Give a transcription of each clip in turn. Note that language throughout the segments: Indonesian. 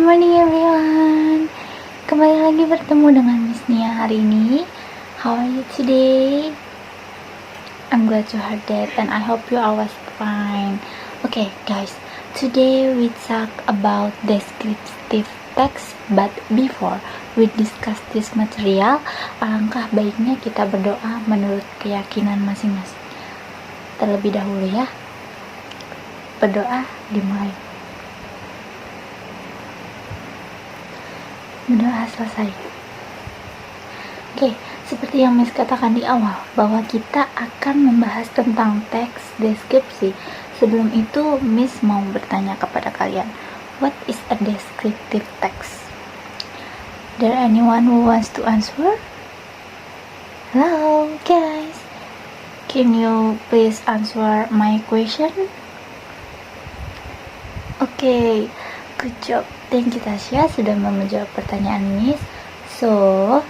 morning everyone. Kembali lagi bertemu dengan Miss Nia hari ini. How are you today? I'm glad to hear that and I hope you always fine. Okay guys, today we talk about descriptive text, but before we discuss this material, alangkah baiknya kita berdoa menurut keyakinan masing-masing. Terlebih dahulu ya. Berdoa dimulai. Berdoa selesai. Oke, seperti yang Miss katakan di awal, bahwa kita akan membahas tentang teks deskripsi. Sebelum itu, Miss mau bertanya kepada kalian, what is a descriptive text? There anyone who wants to answer? Hello guys, can you please answer my question? Okay, good job. Thank you Tasya sudah menjawab pertanyaan Miss. So,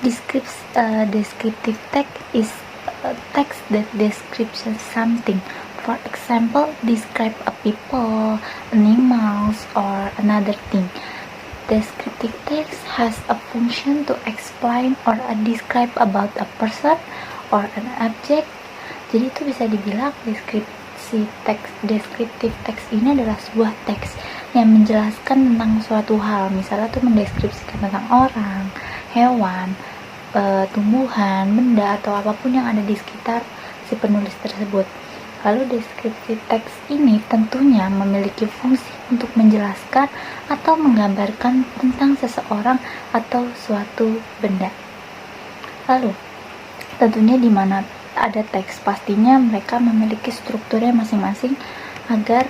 descriptive text is a text that describes something. For example, describe a people, animals, or another thing. Descriptive text has a function to explain or describe about a person or an object. Jadi itu bisa dibilang descriptive text ini adalah sebuah teks yang menjelaskan tentang suatu hal. Misalnya tuh mendeskripsikan tentang orang, hewan, tumbuhan, benda, atau apapun yang ada di sekitar si penulis tersebut. Lalu descriptive text ini tentunya memiliki fungsi untuk menjelaskan atau menggambarkan tentang seseorang atau suatu benda. Lalu, tentunya di mana ada teks, pastinya mereka memiliki strukturnya masing-masing agar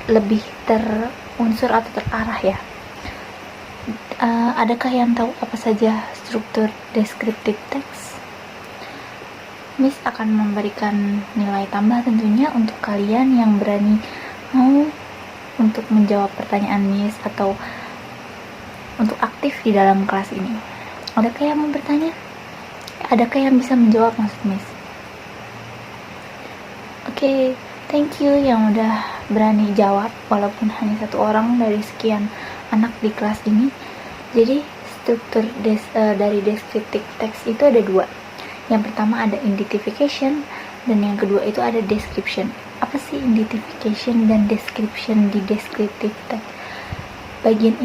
lebih terunsur atau terarah ya. Adakah yang tahu apa saja struktur descriptive text? Miss akan memberikan nilai tambah tentunya untuk kalian yang berani mau untuk menjawab pertanyaan Miss atau untuk aktif di dalam kelas ini. Adakah yang mau bertanya? Adakah yang bisa menjawab maksud Miss? Oke, thank you yang udah berani jawab walaupun hanya satu orang dari sekian anak di kelas ini. Jadi struktur dari descriptive text itu ada dua. Yang pertama ada identification dan yang kedua itu ada description. Apa sih identification dan description di descriptive text? Bagian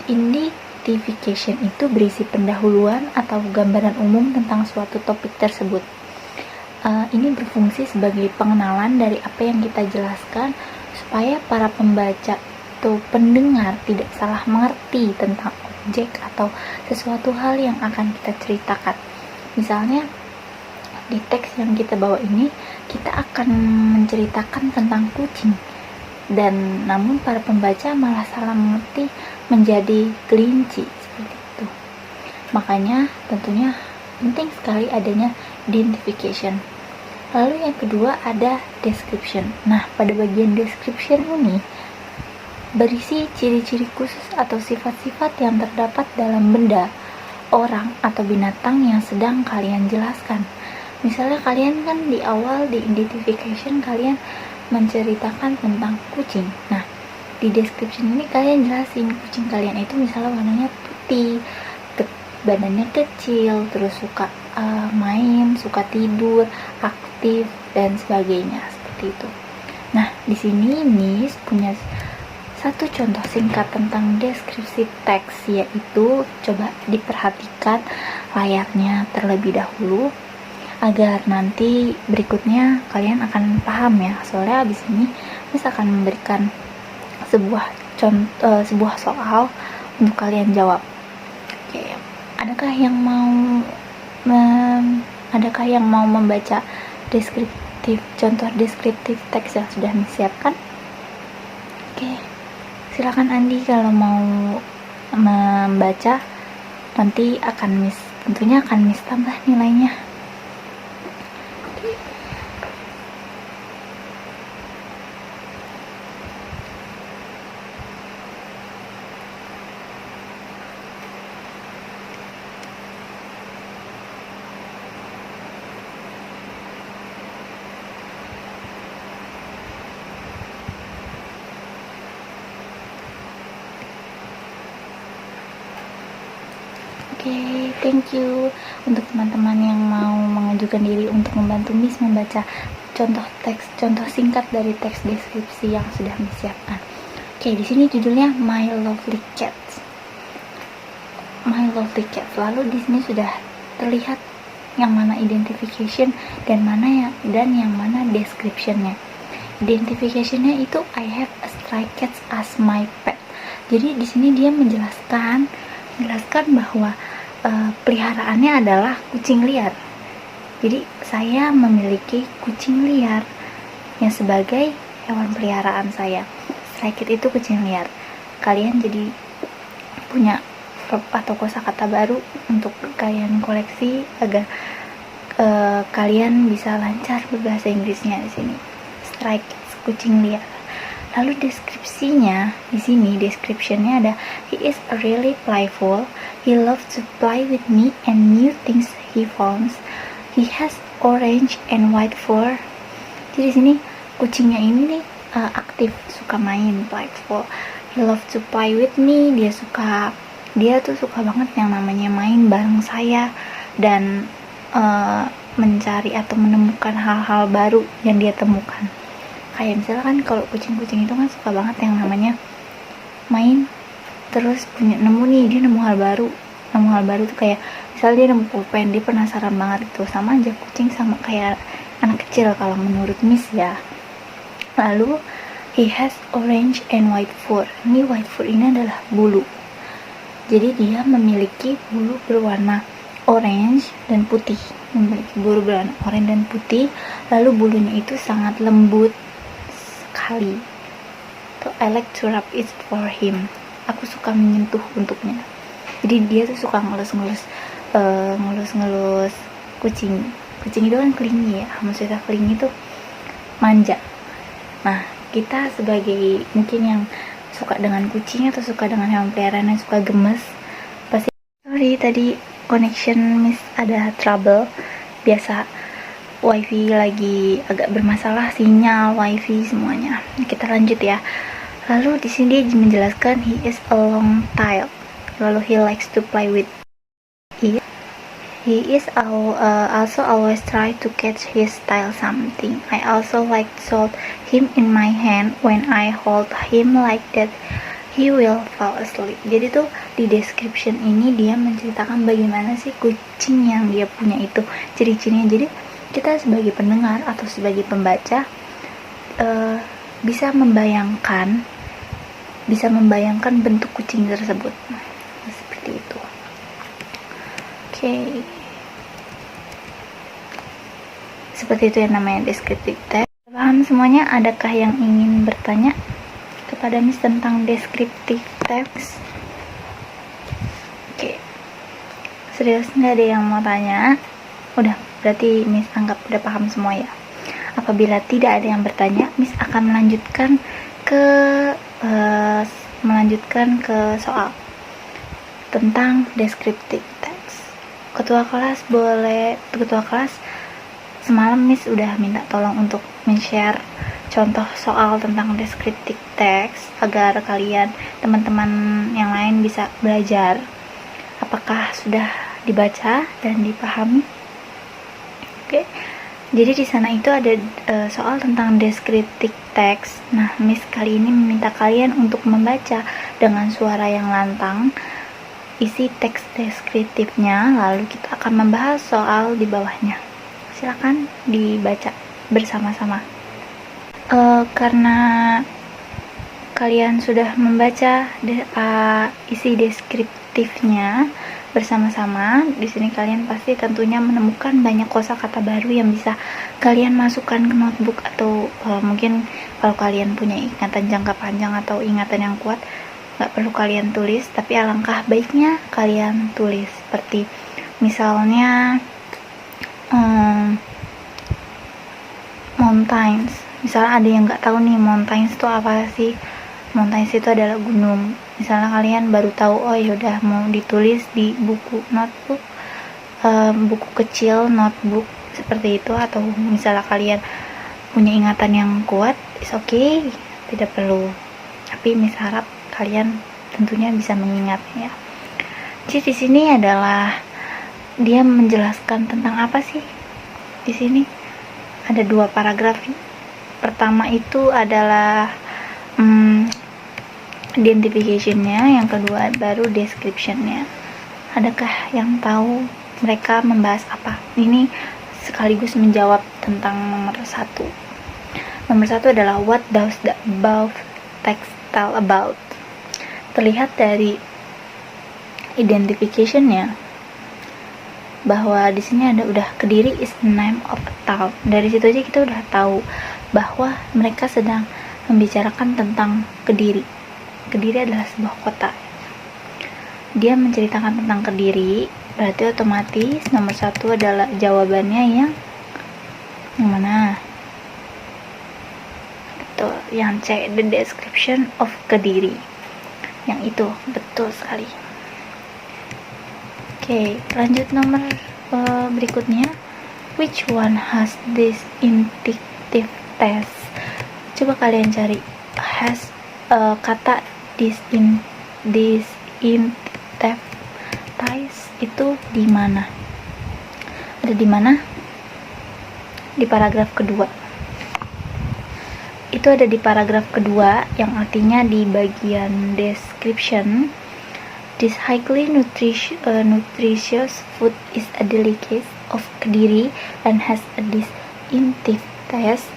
identification itu berisi pendahuluan atau gambaran umum tentang suatu topik tersebut. Ini berfungsi sebagai pengenalan dari apa yang kita jelaskan supaya para pembaca atau pendengar tidak salah mengerti tentang objek atau sesuatu hal yang akan kita ceritakan. Misalnya di teks yang kita bawa ini kita akan menceritakan tentang kucing, dan namun para pembaca malah salah mengerti menjadi kelinci seperti itu. Makanya tentunya penting sekali adanya identification. Lalu yang kedua ada description. Nah, pada bagian description ini berisi ciri-ciri khusus atau sifat-sifat yang terdapat dalam benda, orang, atau binatang yang sedang kalian jelaskan. Misalnya kalian kan di awal di identification kalian menceritakan tentang kucing. Nah, di description ini kalian jelasin kucing kalian itu misalnya warnanya putih, badannya kecil, terus suka main, suka tidur, aktif, dan sebagainya seperti itu. Nah, di sini Miss punya satu contoh singkat tentang deskripsi teks, yaitu coba diperhatikan layarnya terlebih dahulu agar nanti berikutnya kalian akan paham ya. Soalnya abis ini Miss akan memberikan sebuah soal untuk kalian jawab. Oke, adakah yang mau membaca contoh deskriptif teks yang sudah Miss siapkan? Oke, silakan Andi kalau mau membaca, nanti tentunya akan Miss tambah nilainya. Oke, thank you untuk teman-teman yang mau mengajukan diri untuk membantu Miss membaca contoh singkat dari teks deskripsi yang sudah Miss siapkan. Oke, di sini judulnya My Lovely Cats. My Lovely Cats. Lalu di sini sudah terlihat yang mana identification dan yang mana description-nya. Identification-nya itu I have a stray cat as my pet. Jadi di sini dia menjelaskan bahwa peliharaannya adalah kucing liar. Jadi saya memiliki kucing liar yang sebagai hewan peliharaan saya. Stray cat itu kucing liar. Kalian jadi punya atau kosakata baru untuk kalian koleksi agar kalian bisa lancar berbahasa Inggrisnya di sini. Stray cat, kucing liar. Lalu deskripsinya di sini, descriptionnya ada he is really playful, he loves to play with me and new things he finds, he has orange and white fur. Jadi di sini kucingnya ini nih aktif, suka main, playful. He loves to play with me, dia tuh suka banget yang namanya main bareng saya dan mencari atau menemukan hal-hal baru yang dia temukan. Kayak misalnya kan kalau kucing-kucing itu kan suka banget yang namanya main, terus dia nemu hal baru tuh kayak misalnya dia nemu pulpen, dia penasaran banget itu. Sama aja kucing sama kayak anak kecil kalau menurut Miss ya. Lalu he has orange and white fur. Ini white fur ini adalah bulu, jadi dia memiliki bulu berwarna orange dan putih, lalu bulunya itu sangat lembut sekali. So, I like to rub it for him. Aku suka menyentuh untuknya. Jadi dia tuh suka ngelus kucing. Kucing itu kan clingy ya, maksudnya clingy itu manja. Nah, kita sebagai mungkin yang suka dengan kucing atau suka dengan hewan peliharaan yang suka gemes, pasti tadi connection Miss ada trouble. Biasa wifi lagi agak bermasalah, sinyal wifi semuanya. Kita lanjut ya. Lalu di sini dia menjelaskan he is a long tail. Lalu he likes to play with it. He is also always try to catch his tail something. I also like to hold him in my hand. When I hold him like that, he will fall asleep. Jadi tuh di description ini dia menceritakan bagaimana sih kucing yang dia punya itu, ciri-cirinya. Jadi kita sebagai pendengar atau sebagai pembaca bisa membayangkan bentuk kucing tersebut. Seperti itu. Oke. Seperti itu yang namanya descriptive text. Paham semuanya? Adakah yang ingin bertanya kepada Miss tentang descriptive text? Oke. Serius, nggak ada yang mau tanya? Udah, berarti Miss anggap udah paham semua ya. Apabila tidak ada yang bertanya, Miss akan melanjutkan ke soal tentang descriptive text. Ketua kelas semalam Miss udah minta tolong untuk men-share contoh soal tentang descriptive text agar kalian, teman-teman yang lain bisa belajar. Apakah sudah dibaca dan dipahami? Oke. Jadi di sana itu ada soal tentang descriptive text. Nah, Miss kali ini meminta kalian untuk membaca dengan suara yang lantang isi teks deskriptifnya, lalu kita akan membahas soal di bawahnya. Silakan dibaca bersama-sama. Karena kalian sudah membaca isi deskriptifnya bersama-sama, di sini kalian pasti tentunya menemukan banyak kosakata baru yang bisa kalian masukkan ke notebook atau mungkin kalau kalian punya ingatan jangka panjang atau ingatan yang kuat, nggak perlu kalian tulis, tapi alangkah baiknya kalian tulis. Seperti misalnya mountains. Misalnya ada yang nggak tahu nih mountains itu apa sih? Mountains itu adalah gunung. Misalnya kalian baru tahu, oh yaudah mau ditulis di buku notebook, buku kecil notebook seperti itu. Atau misalnya kalian punya ingatan yang kuat, is okay, tidak perlu. Tapi Miss harap kalian tentunya bisa mengingatnya ya. Jadi di sini adalah dia menjelaskan tentang apa sih? Di sini ada 2 paragraf. Pertama itu adalah identification-nya, yang kedua baru description-nya. Adakah yang tahu mereka membahas apa? Ini sekaligus menjawab tentang nomor 1. Nomor 1 adalah what does the above text tell about? Terlihat dari identification-nya bahwa di sini ada udah Kediri is the name of a town. Dari situ aja kita udah tahu bahwa mereka sedang membicarakan tentang Kediri. Kediri adalah sebuah kota. Dia menceritakan tentang Kediri, berarti otomatis nomor 1 adalah jawabannya yang mana? Betul, yang C, the description of Kediri. Yang itu, betul sekali. Oke, lanjut nomor berikutnya. Which one has this indicative test? Coba kalian cari has kata disinterpret itu di mana? Ada di mana? Di paragraf kedua. Itu ada di paragraf kedua, yang artinya di bagian description. This highly nutritious food is a delicacy of Kediri and has a distinctive taste.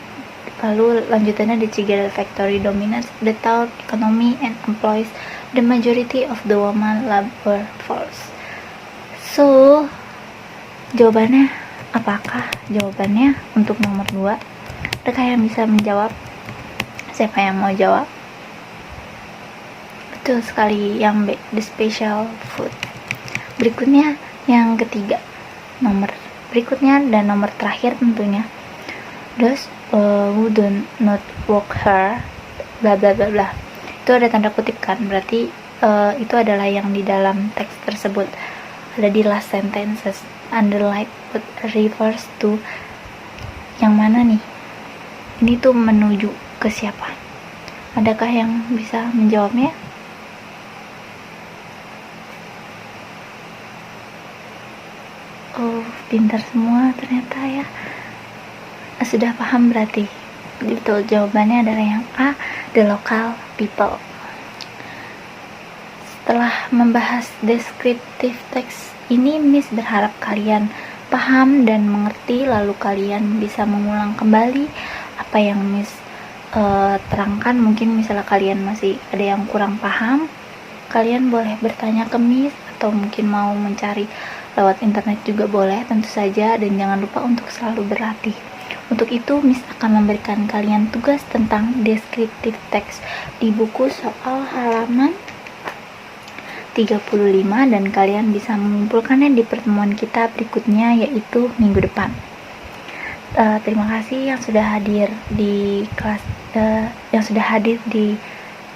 Lalu lanjutannya, the Cigadel factory dominates the town economy and employs the majority of the woman labor force. So, jawabannya apakah? Jawabannya untuk nomor 2. Adakah yang bisa menjawab? Siapa yang mau jawab? Betul sekali, yang B, the special food. Berikutnya yang ketiga, nomor berikutnya dan nomor terakhir tentunya. Those who do not work hard, bla bla bla bla. Itu ada tanda kutip kan, berarti itu adalah yang di dalam teks tersebut. Ada di last sentences. Underline but refers to yang mana nih? Ini tuh menuju ke siapa? Adakah yang bisa menjawabnya? Oh, pintar semua ternyata ya. Sudah paham berarti. Betul, jawabannya adalah yang A, the local people. Setelah membahas descriptive text ini, Miss berharap kalian paham dan mengerti, lalu kalian bisa mengulang kembali apa yang Miss terangkan. Mungkin misalnya kalian masih ada yang kurang paham, kalian boleh bertanya ke Miss, atau mungkin mau mencari lewat internet juga boleh, tentu saja. Dan jangan lupa untuk selalu berlatih. Untuk itu, Miss akan memberikan kalian tugas tentang descriptive text di buku soal halaman 35, dan kalian bisa mengumpulkannya di pertemuan kita berikutnya, yaitu minggu depan. Terima kasih yang sudah hadir di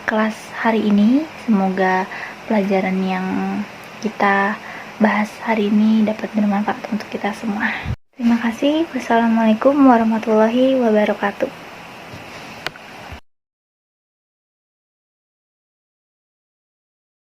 kelas hari ini. Semoga pelajaran yang kita bahas hari ini dapat bermanfaat untuk kita semua. Terima kasih. Wassalamualaikum warahmatullahi wabarakatuh.